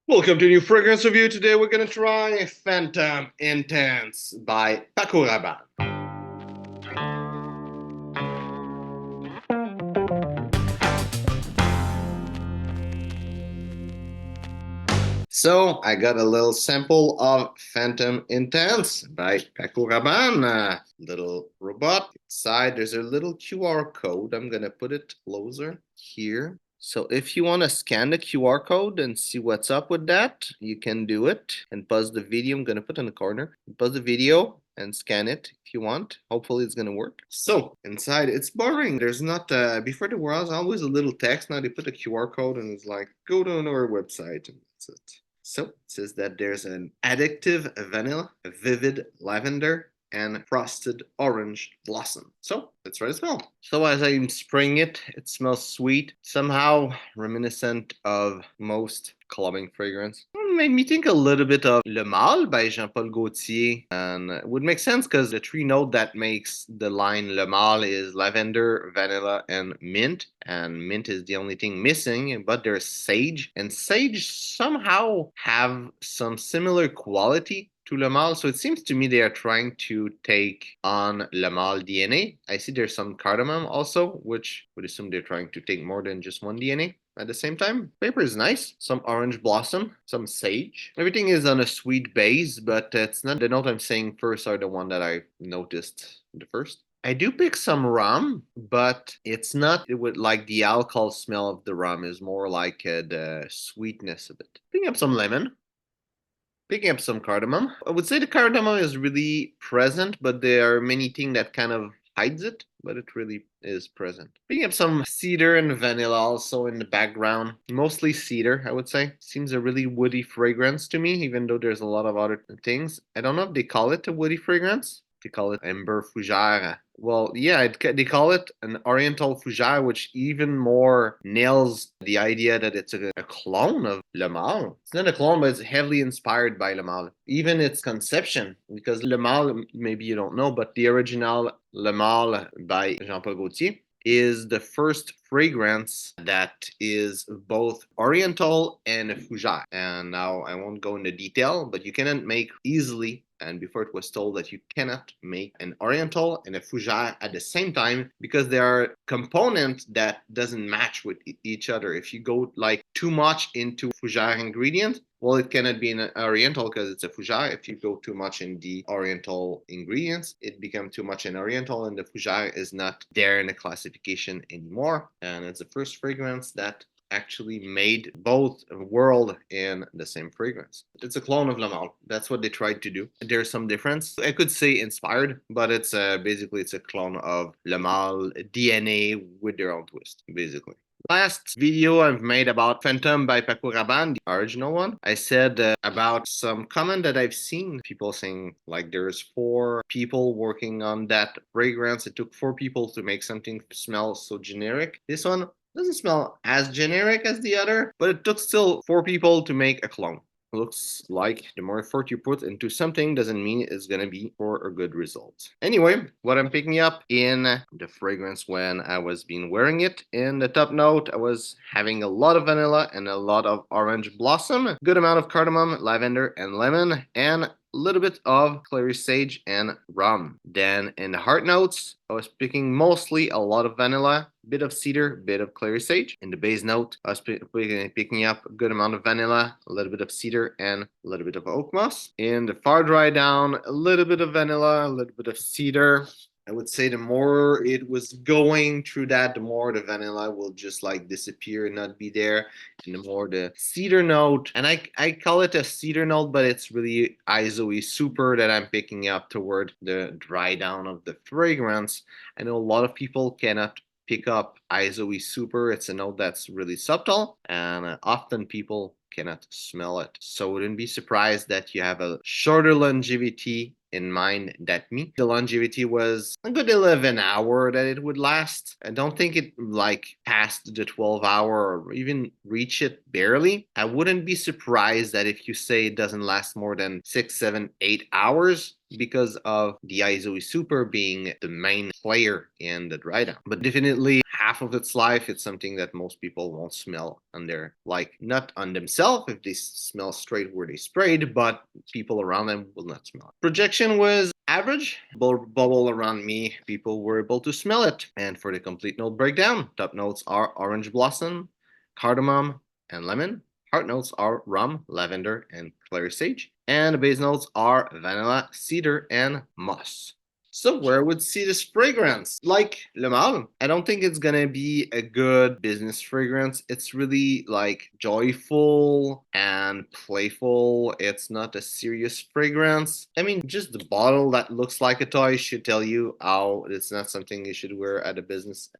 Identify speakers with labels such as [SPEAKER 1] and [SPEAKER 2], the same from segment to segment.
[SPEAKER 1] Welcome to a new fragrance review. Today we're gonna try Phantom Intense by Paco Rabanne. So I got a little sample of Phantom Intense by Paco Rabanne. Little robot. Inside there's a little QR code. I'm gonna put it closer here. So if you want to scan the QR code and see what's up with that, you can do it and pause the video. I'm going to put it in the corner. Pause the video and scan it if you want. Hopefully it's going to work. So inside it's boring. There's not, before there was always a little text. Now they put a QR code and it's like, go to our website and that's it. So it says that there's an addictive vanilla, a vivid lavender, and frosted orange blossom. So let's try to smell. So as I'm spraying it, it smells sweet, somehow reminiscent of most clubbing fragrance. It made me think a little bit of Le Male by Jean-Paul Gaultier, and it would make sense because the three note that makes the line Le Male is lavender, vanilla, and mint is the only thing missing, but there's sage, and sage somehow have some similar quality to Le Male. So it seems to me they are trying to take on Le Male DNA. I see there's some cardamom also, which would assume they're trying to take more than just one DNA. At the same time, paper is nice. Some orange blossom, some sage. Everything is on a sweet base, but it's not the note I'm saying first are the one that I noticed the first. I do pick some rum, but it's not it would like the alcohol smell of the rum is more like the sweetness of it. Picking up some lemon. Picking up some cardamom. I would say the cardamom is really present, but there are many things that kind of hides it, but it really is present. Picking up some cedar and vanilla also in the background. Mostly cedar, I would say. Seems a really woody fragrance to me, even though there's a lot of other things. I don't know if they call it a woody fragrance. They call it amber fougere. Well, yeah, they call it an oriental fougere, which even more nails the idea that it's a clone of Le Male. It's not a clone, but it's heavily inspired by Le Male. Even its conception, because Le Male, maybe you don't know, but the original Le Male by Jean-Paul Gaultier is the first fragrance that is both oriental and fougere. And now I won't go into detail, but you cannot make easily, and before it was told that you cannot make an oriental and a fougere at the same time because there are components that doesn't match with each other. If you go like too much into fougere ingredient, well, it cannot be an oriental because it's a fougere. If you go too much in the oriental ingredients, it becomes too much an oriental, and the fougere is not there in the classification anymore. And it's the first fragrance that actually made both world in the same fragrance. It's a clone of Le Male. That's what they tried to do. There's some difference. I could say inspired, but it's basically it's a clone of Le Male DNA with their own twist, basically. Last video I've made about Phantom by Paco Rabanne, the original one, I said about some comment that I've seen, people saying like there's 4 people working on that fragrance. It took 4 people to make something smell so generic. This one doesn't smell as generic as the other, but it took still 4 people to make a clone. Looks like the more effort you put into something doesn't mean it's gonna be for a good result. Anyway, what I'm picking up in the fragrance when I was been wearing it, in the top note, I was having a lot of vanilla and a lot of orange blossom, good amount of cardamom, lavender, and lemon, and a little bit of clary sage and rum. Then in the heart notes, I was picking mostly a lot of vanilla, bit of cedar, bit of clary sage. In the base note, I was picking up a good amount of vanilla, a little bit of cedar, and a little bit of oak moss. In the far dry down, a little bit of vanilla, a little bit of cedar. I would say the more it was going through that, the more the vanilla will just like disappear and not be there. And the more the cedar note, and I call it a cedar note, but it's really isoe super that I'm picking up toward the dry down of the fragrance. I know a lot of people cannot pick up isoe super. It's a note that's really subtle, and often people cannot smell it. So wouldn't be surprised that you have a shorter longevity in mind than me. The longevity was a good 11 hour that it would last. I don't think it like passed the 12 hour or even reach it barely. I wouldn't be surprised that if you say it doesn't last more than 6, 7, 8 hours, because of the ISO Super being the main player in the dry down. But definitely half of its life, it's something that most people won't smell on their, like, not on themselves if they smell straight where they sprayed, but people around them will not smell it. Projection was average. Bubble around me, people were able to smell it. And for the complete note breakdown, top notes are orange blossom, cardamom, and lemon. Heart notes are rum, lavender, and clary sage. And the base notes are vanilla, cedar, and moss. So where would see this fragrance? Like Le Mal, I don't think it's gonna be a good business fragrance. It's really like joyful and playful. It's not a serious fragrance. I mean, just the bottle that looks like a toy should tell you how it's not something you should wear at a business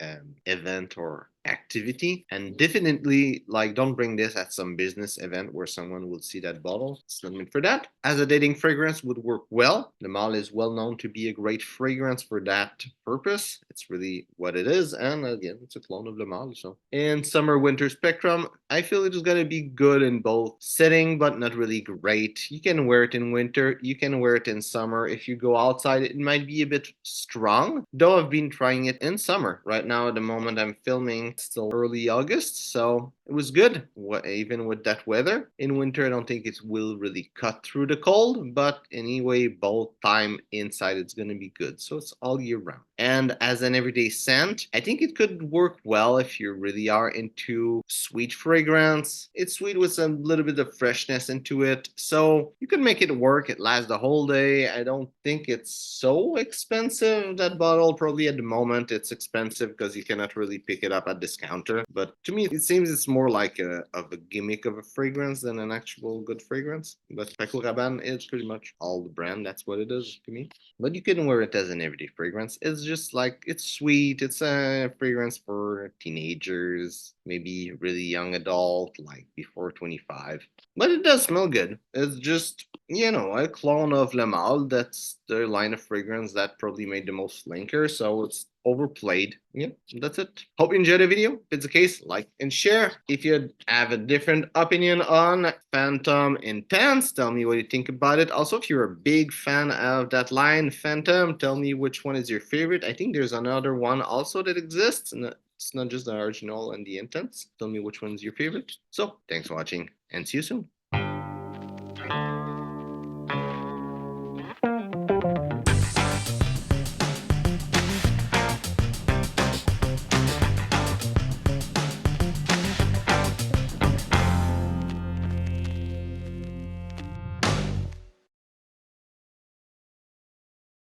[SPEAKER 1] event or activity. And definitely, like, don't bring this at some business event where someone will see that bottle. It's not meant for that. As a dating fragrance would work well. The Mal is well known to be a great fragrance for that purpose. It's really what it is. And again, it's a clone of Le Mal. So in summer winter spectrum, I feel it is going to be good in both setting, but not really great. You can wear it in winter, you can wear it in summer. If you go outside, it might be a bit strong, though I've been trying it in summer. Right now, at the moment I'm filming, it's still early August, so it was good, even with that weather. In winter, I don't think it will really cut through the cold, but anyway, both time inside it's going to be good. So it's all year round. And as an everyday scent, I think it could work well if you really are into sweet fragrance. It's sweet with some little bit of freshness into it. So you can make it work. It lasts the whole day. I don't think it's so expensive, that bottle. Probably at the moment it's expensive because you cannot really pick it up at discounter. But to me, it seems it's more like a gimmick of a fragrance than an actual good fragrance. But Paco Rabanne is pretty much all the brand. That's what it is to me. But you can wear it as an everyday fragrance. It's just like, it's sweet. It's a fragrance for teenagers, maybe really young adult, like before 25. But it does smell good. It's just, a clone of Le Mal. That's the line of fragrance that probably made the most flanker. So it's overplayed. Yeah, that's it. Hope you enjoyed the video. If it's the case, like and share. If you have a different opinion on Phantom Intense, tell me what you think about it. Also, if you're a big fan of that line, Phantom, tell me which one is your favorite. I think there's another one also that exists, and it's not just the original and the Intense. Tell me which one's your favorite. So, thanks for watching, and see you soon.